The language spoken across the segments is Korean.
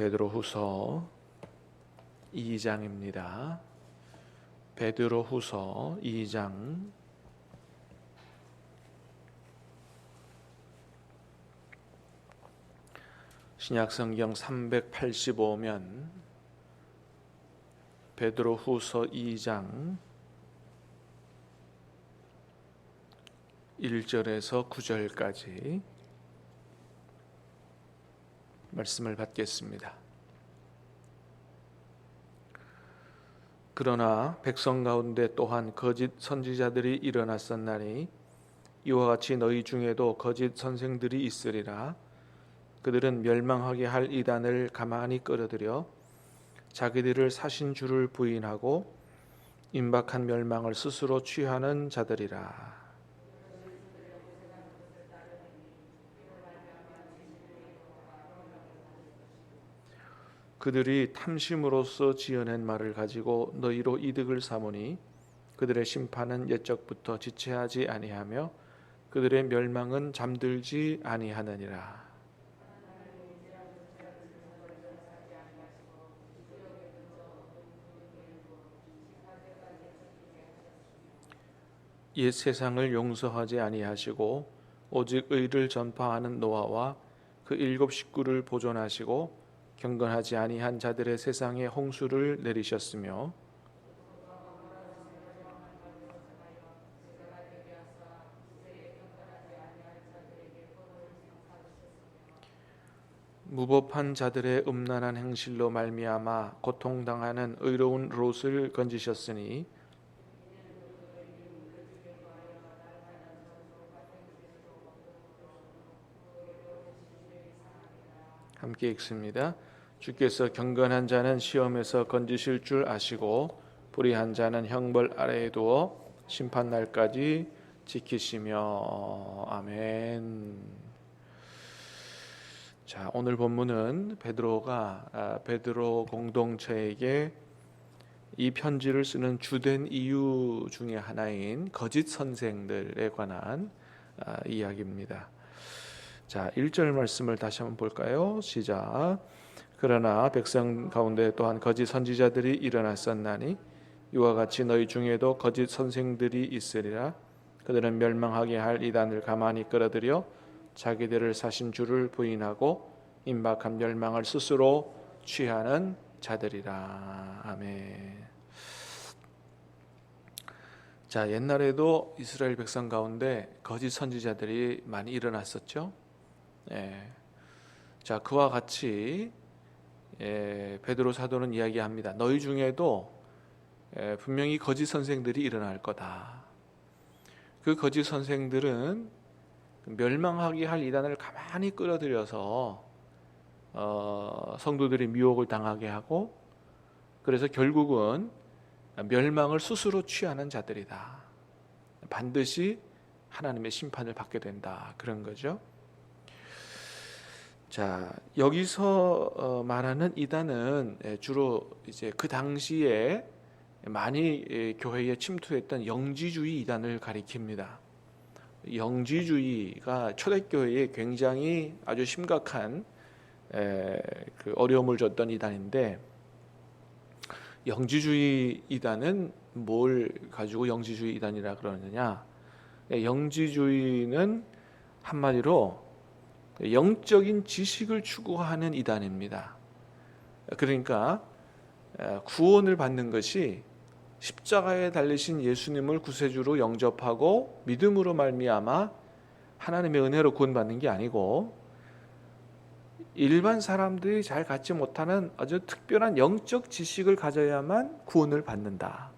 베드로후서 2장입니다. 베드로후서 2장 신약성경 385면 베드로후서 2장 1절에서 9절까지 말씀을 받겠습니다. 그러나 백성 가운데 또한 거짓 선지자들이 일어났었나니 이와 같이 너희 중에도 거짓 선생들이 있으리라. 그들은 멸망하게 할 이단을 가만히 끌어들여 자기들을 사신 주를 부인하고 임박한 멸망을 스스로 취하는 자들이라. 그들이 탐심으로써 지어낸 말을 가지고 너희로 이득을 삼으니 그들의 심판은 옛적부터 지체하지 아니하며 그들의 멸망은 잠들지 아니하느니라. 옛 세상을 용서하지 아니하시고 오직 의를 전파하는 노아와 그 7 식구를 보존하시고 경건하지 아니한 자들의 세상에 홍수를 내리셨으며 무법한 자들의 음란한 행실로 말미암아 고통당하는 의로운 롯을 건지셨으니 함께 읽습니다. 주께서 경건한 자는 시험에서 건지실 줄 아시고 불의한 자는 형벌 아래에 두어 심판날까지 지키시며 아멘. 자, 오늘 본문은 베드로가 베드로 공동체에게 이 편지를 쓰는 주된 이유 중에 하나인 거짓 선생들에 관한 이야기입니다. 자, 1절 말씀을 다시 한번 볼까요? 시작. 그러나 백성 가운데 또한 거짓 선지자들이 일어났었나니 이와 같이 너희 중에도 거짓 선생들이 있으리라. 그들은 멸망하게 할 이단을 가만히 끌어들여 자기들을 사신 주를 부인하고 임박한 멸망을 스스로 취하는 자들이라. 아멘. 자, 옛날에도 이스라엘 백성 가운데 거짓 선지자들이 많이 일어났었죠. 자, 그와 같이 베드로 사도는 이야기합니다. 너희 중에도 분명히 거짓 선생들이 일어날 거다. 그 거짓 선생들은 멸망하게 할 이단을 가만히 끌어들여서 성도들이 미혹을 당하게 하고 그래서 결국은 멸망을 스스로 취하는 자들이다. 반드시 하나님의 심판을 받게 된다. 그런 거죠. 자, 여기서 말하는 이단은 주로 이제 그 당시에 많이 교회에 침투했던 영지주의 이단을 가리킵니다. 영지주의가 초대교회에 굉장히 아주 심각한 그 어려움을 줬던 이단인데, 영지주의 이단은 뭘 가지고 영지주의 이단이라 그러느냐? 영지주의는 한마디로 영적인 지식을 추구하는 이단입니다. 그러니까 구원을 받는 것이 십자가에 달리신 예수님을 구세주로 영접하고 믿음으로 말미암아 하나님의 은혜로 구원받는 게 아니고 일반 사람들이 잘 갖지 못하는 아주 특별한 영적 지식을 가져야만 구원을 받는다.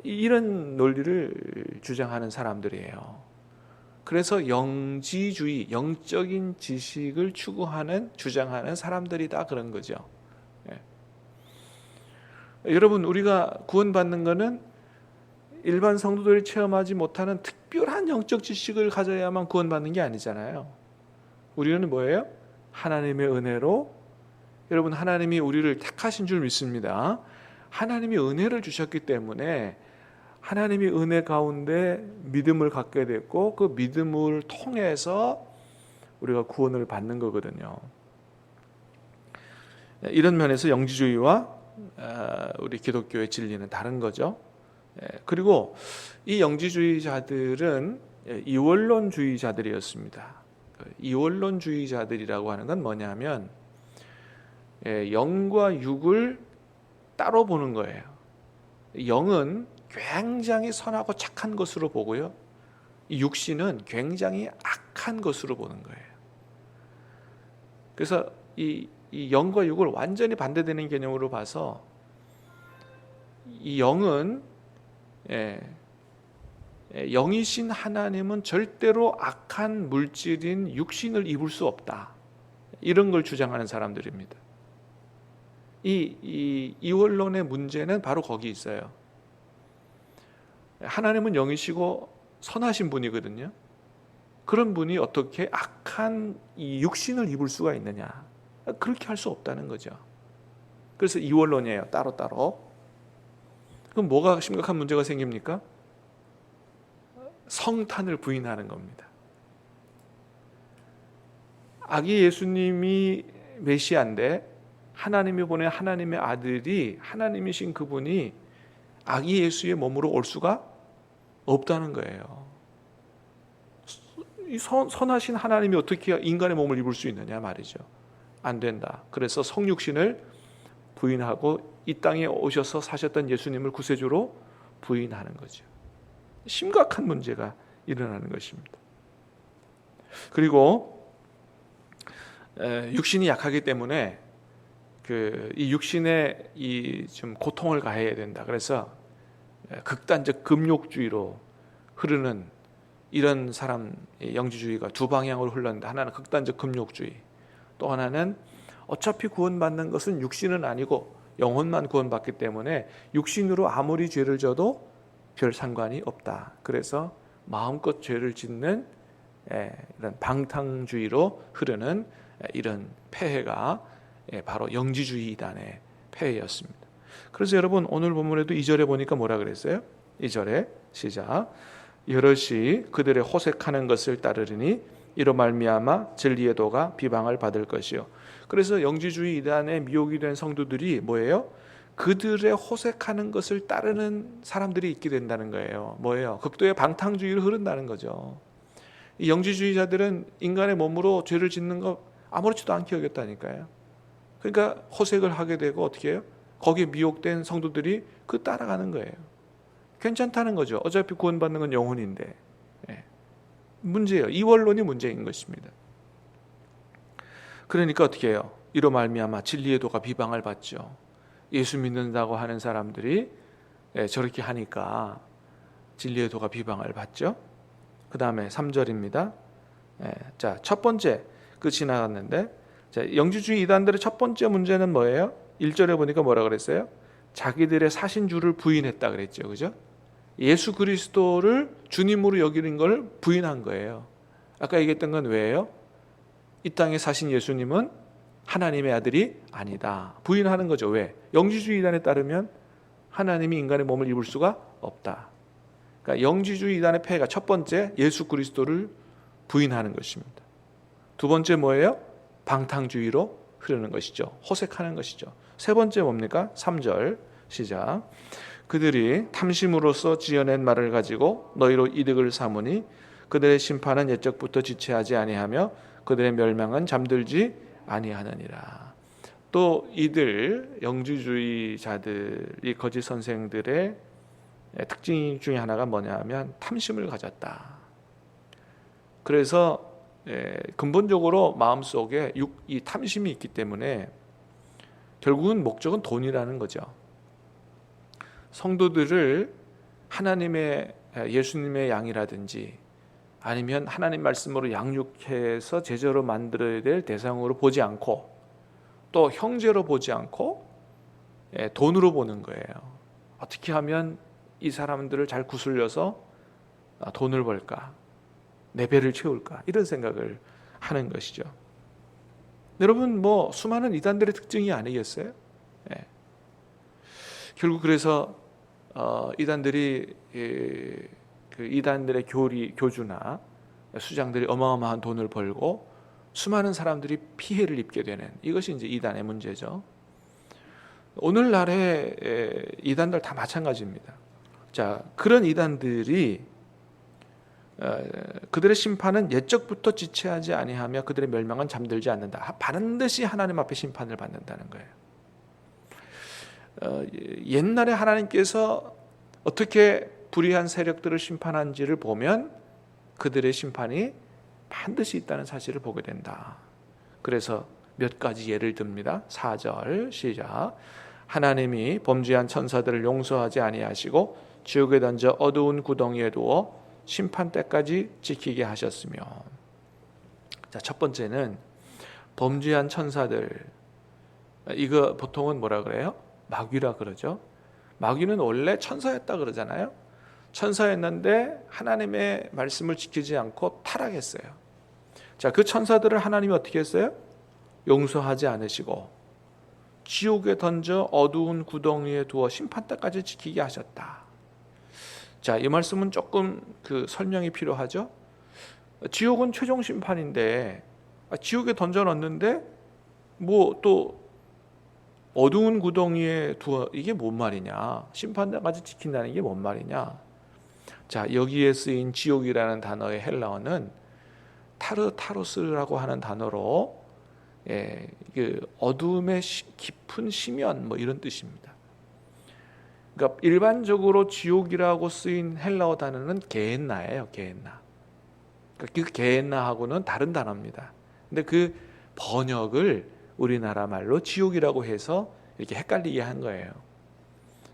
이런 논리를 주장하는 사람들이에요. 그래서 영지주의, 영적인 지식을 추구하는, 주장하는 사람들이다 그런 거죠. 여러분, 우리가 구원받는 것은 일반 성도들이 체험하지 못하는 특별한 영적 지식을 가져야만 구원받는 게 아니잖아요. 우리는 뭐예요? 하나님의 은혜로, 여러분, 하나님이 우리를 택하신 줄 믿습니다. 하나님이 은혜를 주셨기 때문에 하나님이 은혜 가운데 믿음을 갖게 됐고 그 믿음을 통해서 우리가 구원을 받는 거거든요. 이런 면에서 영지주의와 우리 기독교의 진리는 다른 거죠. 그리고 이 영지주의자들은 이원론주의자들이었습니다. 이원론주의자들이라고 하는 건 뭐냐면 영과 육을 따로 보는 거예요. 영은 굉장히 선하고 착한 것으로 보고요, 육신은 굉장히 악한 것으로 보는 거예요. 그래서 이 영과 육을 완전히 반대되는 개념으로 봐서 이 영은 영이신 하나님은 절대로 악한 물질인 육신을 입을 수 없다, 이런 걸 주장하는 사람들입니다. 이 이원론의 문제는 바로 거기 있어요. 하나님은 영이시고 선하신 분이거든요. 그런 분이 어떻게 악한 이 육신을 입을 수가 있느냐, 그렇게 할 수 없다는 거죠. 그래서 이원론이에요, 따로따로. 그럼 뭐가 심각한 문제가 생깁니까? 성탄을 부인하는 겁니다. 아기 예수님이 메시아인데 하나님이 보낸 하나님의 아들이, 하나님이신 그분이 아기 예수의 몸으로 올 수가 없다는 거예요. 선하신 하나님이 어떻게 인간의 몸을 입을 수 있느냐 말이죠. 안 된다. 그래서 성육신을 부인하고 이 땅에 오셔서 사셨던 예수님을 구세주로 부인하는 거죠. 심각한 문제가 일어나는 것입니다. 그리고 육신이 약하기 때문에 이 육신에 좀 고통을 가해야 된다. 그래서 극단적 금욕주의로 흐르는 이런 사람, 영지주의가 두 방향으로 흘렀는데, 하나는 극단적 금욕주의, 또 하나는 어차피 구원받는 것은 육신은 아니고 영혼만 구원받기 때문에 육신으로 아무리 죄를 져도 별 상관이 없다. 그래서 마음껏 죄를 짓는 이런 방탕주의로 흐르는 이런 폐해가 바로 영지주의 이단의 폐해였습니다. 그래서 여러분, 오늘 본문에도 2절에 보니까 뭐라 그랬어요? 2절에 시작. 여럿이 그들의 호색하는 것을 따르리니 이로 말미암아 진리의 도가 비방을 받을 것이요. 그래서 영지주의 이단에 미혹이 된 성도들이 뭐예요? 그들의 호색하는 것을 따르는 사람들이 있게 된다는 거예요. 뭐예요? 극도의 방탕주의로 흐른다는 거죠. 이 영지주의자들은 인간의 몸으로 죄를 짓는 거 아무렇지도 않게 여겼다니까요. 그러니까 호색을 하게 되고 어떻게 해요? 거기에 미혹된 성도들이 따라가는 거예요. 괜찮다는 거죠. 어차피 구원받는 건 영혼인데. 문제예요. 이원론이 문제인 것입니다. 그러니까 어떻게 해요? 이로 말미암아 진리의 도가 비방을 받죠. 예수 믿는다고 하는 사람들이 저렇게 하니까 진리의 도가 비방을 받죠. 그 다음에 3절입니다. 자, 첫 번째 끝이 나갔는데, 자, 영지주의 이단들의 첫 번째 문제는 뭐예요? 1절에 보니까 뭐라 그랬어요? 자기들의 사신주를 부인했다 그랬죠. 그죠? 예수 그리스도를 주님으로 여기는 걸 부인한 거예요. 아까 얘기했던 건 왜예요? 이 땅에 사신 예수님은 하나님의 아들이 아니다. 부인하는 거죠. 왜? 영지주의 이단에 따르면 하나님이 인간의 몸을 입을 수가 없다. 그러니까 영지주의 이단의 폐해가 첫 번째, 예수 그리스도를 부인하는 것입니다. 두 번째 뭐예요? 방탕주의로 흐르는 것이죠. 호색하는 것이죠. 세 번째 뭡니까? 3절 시작. 그들이 탐심으로써 지어낸 말을 가지고 너희로 이득을 삼으니 그들의 심판은 옛적부터 지체하지 아니하며 그들의 멸망은 잠들지 아니하느니라. 또 이들 영지주의자들, 이 거짓 선생들의 특징 중에 하나가 뭐냐면 탐심을 가졌다. 그래서 근본적으로 마음속에 이 탐심이 있기 때문에 결국은 목적은 돈이라는 거죠. 성도들을 하나님의 예수님의 양이라든지 아니면 하나님 말씀으로 양육해서 제자로 만들어야 될 대상으로 보지 않고, 또 형제로 보지 않고 돈으로 보는 거예요. 어떻게 하면 이 사람들을 잘 구슬려서 돈을 벌까, 내 배를 채울까, 이런 생각을 하는 것이죠. 여러분, 뭐 수많은 이단들의 특징이 아니겠어요? 결국 그래서 이단들이 그 이단들의 교주나 수장들이 어마어마한 돈을 벌고 수많은 사람들이 피해를 입게 되는 이것이 이제 이단의 문제죠. 오늘날의 이단들 다 마찬가지입니다. 자, 그런 이단들이 그들의 심판은 옛적부터 지체하지 아니하며 그들의 멸망은 잠들지 않는다. 반드시 하나님 앞에 심판을 받는다는 거예요. 옛날에 하나님께서 어떻게 불의한 세력들을 심판한지를 보면 그들의 심판이 반드시 있다는 사실을 보게 된다. 그래서 몇 가지 예를 듭니다. 4절 시작. 하나님이 범죄한 천사들을 용서하지 아니하시고 지옥에 던져 어두운 구덩이에 두어 심판 때까지 지키게 하셨으며. 자, 첫 번째는 범죄한 천사들. 이거 보통은 뭐라 그래요? 마귀라 그러죠. 마귀는 원래 천사였다 그러잖아요. 천사였는데 하나님의 말씀을 지키지 않고 타락했어요. 자, 그 천사들을 하나님이 어떻게 했어요? 용서하지 않으시고 지옥에 던져 어두운 구덩이에 두어 심판 때까지 지키게 하셨다. 자, 이 말씀은 조금 설명이 필요하죠. 지옥은 최종 심판인데 지옥에 던져 넣었는데 뭐 또 어두운 구덩이에 두어, 이게 뭔 말이냐? 심판 때까지 지킨다는 게 뭔 말이냐? 자, 여기에 쓰인 지옥이라는 단어의 헬라어는 타르타로스라고 하는 단어로 어둠의 깊은 심연 뭐 이런 뜻입니다. 그러니까 일반적으로 지옥이라고 쓰인 헬라어 단어는 게헨나예요. 게헨나. 그러니까 그 게헨나하고는 다른 단어입니다. 근데 그 번역을 우리나라 말로 지옥이라고 해서 이렇게 헷갈리게 한 거예요.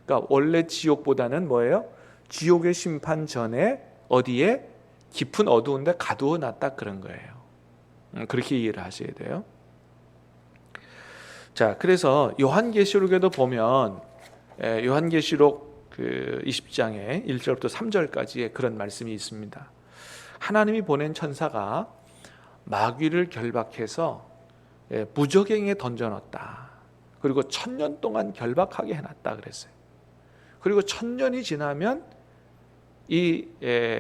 그러니까 원래 지옥보다는 뭐예요? 지옥의 심판 전에 어디에 깊은 어두운 데 가두어 놨다 그런 거예요. 그렇게 이해를 하셔야 돼요. 자, 그래서 요한계시록에도 보면 요한계시록 20장에 1절부터 3절까지의 그런 말씀이 있습니다. 하나님이 보낸 천사가 마귀를 결박해서 무저갱에 던져넣었다. 그리고 1000년 동안 결박하게 해놨다 그랬어요. 그리고 1000년이 지나면 이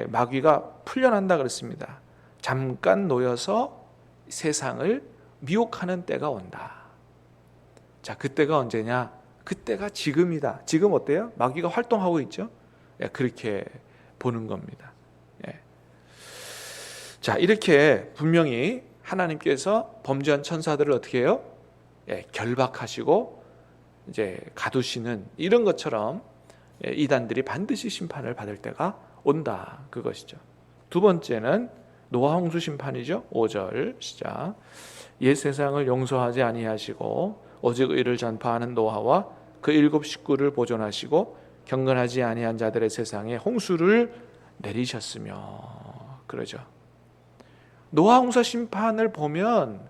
마귀가 풀려난다 그랬습니다. 잠깐 놓여서 세상을 미혹하는 때가 온다. 자, 그때가 언제냐? 그때가 지금이다. 지금 어때요? 마귀가 활동하고 있죠? 그렇게 보는 겁니다. 자, 이렇게 분명히 하나님께서 범죄한 천사들을 어떻게 해요? 결박하시고 이제 가두시는 이런 것처럼 이단들이 반드시 심판을 받을 때가 온다. 그것이죠. 두 번째는 노아 홍수 심판이죠. 5절 시작. 옛 세상을 용서하지 아니하시고 오직 의를 전파하는 노아와 그 7 식구를 보존하시고 경건하지 아니한 자들의 세상에 홍수를 내리셨으며. 그러죠. 노아 홍수 심판을 보면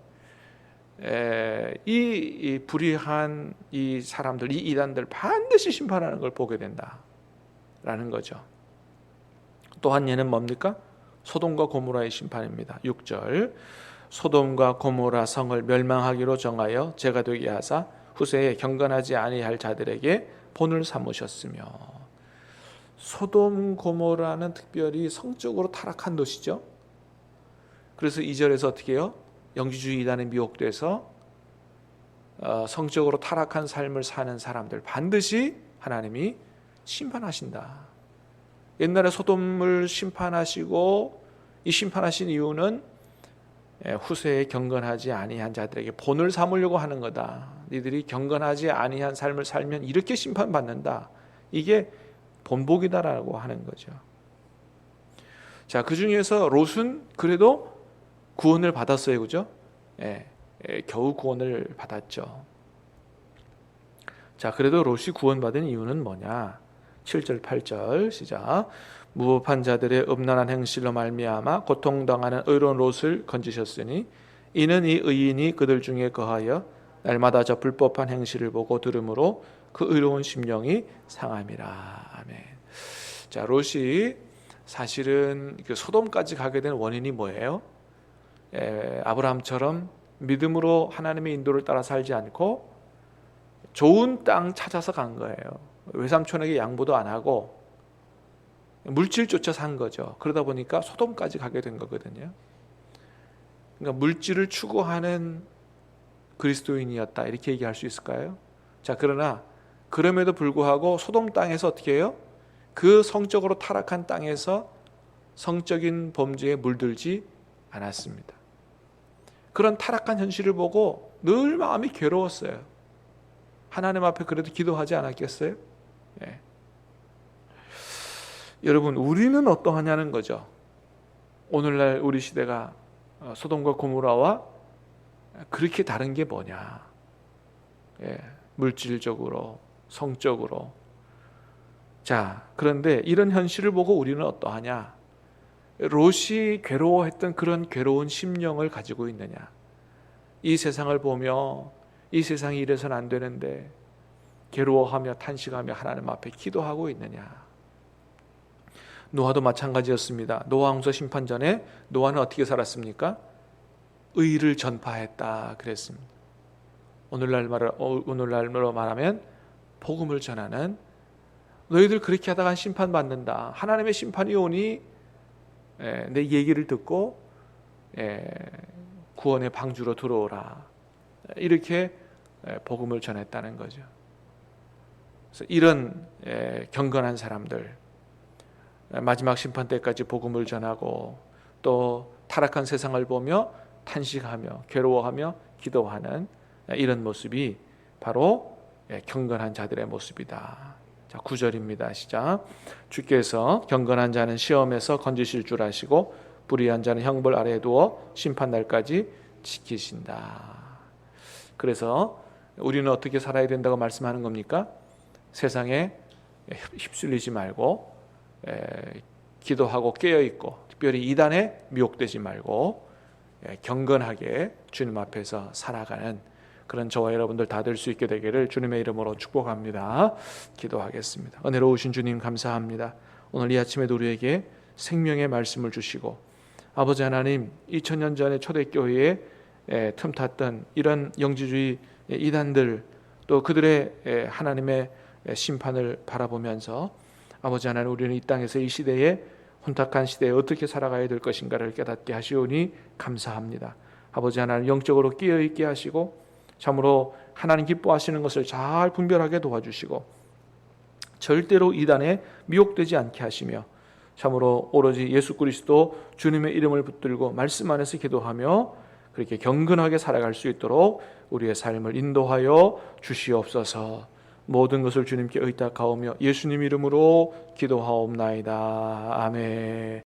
이 불의한 이 사람들, 이 이단들 반드시 심판하는 걸 보게 된다라는 거죠. 또 한 예는 뭡니까? 소돔과 고모라의 심판입니다. 6절. 소돔과 고모라 성을 멸망하기로 정하여 죄가 되게 하사 후세에 경건하지 아니할 자들에게 본을 삼으셨으며. 소돔 고모라는 특별히 성적으로 타락한 도시죠. 그래서 2절에서 어떻게 해요? 영지주의 이단에 미혹돼서 성적으로 타락한 삶을 사는 사람들 반드시 하나님이 심판하신다. 옛날에 소돔을 심판하시고 이 심판하신 이유는 후세에 경건하지 아니한 자들에게 본을 삼으려고 하는 거다. 니들이 경건하지 아니한 삶을 살면 이렇게 심판받는다. 이게 본보기다라고 하는 거죠. 자, 그 중에서 롯은 그래도 구원을 받았어요, 그죠? 겨우 구원을 받았죠. 자, 그래도 롯이 구원받은 이유는 뭐냐? 7절, 8절 시작. 무법한 자들의 음란한 행실로 말미암아 고통당하는 의로운 롯을 건지셨으니 이는 이 의인이 그들 중에 거하여 날마다 저 불법한 행실을 보고 들으므로 그 의로운 심령이 상함이라. 아멘. 자, 롯이 사실은 소돔까지 가게 된 원인이 뭐예요? 아브라함처럼 믿음으로 하나님의 인도를 따라 살지 않고 좋은 땅 찾아서 간 거예요. 외삼촌에게 양보도 안 하고 물질 쫓아 산 거죠. 그러다 보니까 소돔까지 가게 된 거거든요. 그러니까 물질을 추구하는 그리스도인이었다 이렇게 얘기할 수 있을까요? 자, 그러나 그럼에도 불구하고 소돔 땅에서 어떻게 해요? 그 성적으로 타락한 땅에서 성적인 범죄에 물들지 않았습니다. 그런 타락한 현실을 보고 늘 마음이 괴로웠어요. 하나님 앞에 그래도 기도하지 않았겠어요? 예. 여러분, 우리는 어떠하냐는 거죠. 오늘날 우리 시대가 소돔과 고모라와 그렇게 다른 게 뭐냐? 예, 물질적으로, 성적으로. 자, 그런데 이런 현실을 보고 우리는 어떠하냐? 롯이 괴로워했던 그런 괴로운 심령을 가지고 있느냐? 이 세상을 보며 이 세상이 이래서는 안 되는데 괴로워하며 탄식하며 하나님 앞에 기도하고 있느냐? 노아도 마찬가지였습니다. 노아홍수 심판 전에 노아는 어떻게 살았습니까? 의를 전파했다 그랬습니다. 오늘날로 말하면 복음을 전하는, 너희들 그렇게 하다가 심판받는다. 하나님의 심판이 오니 내 얘기를 듣고 구원의 방주로 들어오라. 이렇게 복음을 전했다는 거죠. 그래서 이런 경건한 사람들, 마지막 심판 때까지 복음을 전하고 또 타락한 세상을 보며 탄식하며 괴로워하며 기도하는 이런 모습이 바로 경건한 자들의 모습이다. 자, 9절입니다. 시작. 주께서 경건한 자는 시험에서 건지실 줄 아시고 불의한 자는 형벌 아래에 두어 심판 날까지 지키신다. 그래서 우리는 어떻게 살아야 된다고 말씀하는 겁니까? 세상에 휩쓸리지 말고 기도하고 깨어있고 특별히 이단에 미혹되지 말고 경건하게 주님 앞에서 살아가는 그런 저와 여러분들 다 될 수 있게 되기를 주님의 이름으로 축복합니다. 기도하겠습니다. 은혜로우신 주님 감사합니다. 오늘 이 아침에도 우리에게 생명의 말씀을 주시고 아버지 하나님 2000년 전에 초대교회에 틈탔던 이런 영지주의 이단들 또 그들의 하나님의 심판을 바라보면서 아버지 하나님 우리는 이 땅에서 이 시대에 혼탁한 시대에 어떻게 살아가야 될 것인가를 깨닫게 하시오니 감사합니다. 아버지 하나님 영적으로 깨어있게 하시고 참으로 하나님 기뻐하시는 것을 잘 분별하게 도와주시고 절대로 이단에 미혹되지 않게 하시며 참으로 오로지 예수 그리스도 주님의 이름을 붙들고 말씀 안에서 기도하며 그렇게 경건하게 살아갈 수 있도록 우리의 삶을 인도하여 주시옵소서. 모든 것을 주님께 의탁하오며 예수님 이름으로 기도하옵나이다. 아멘.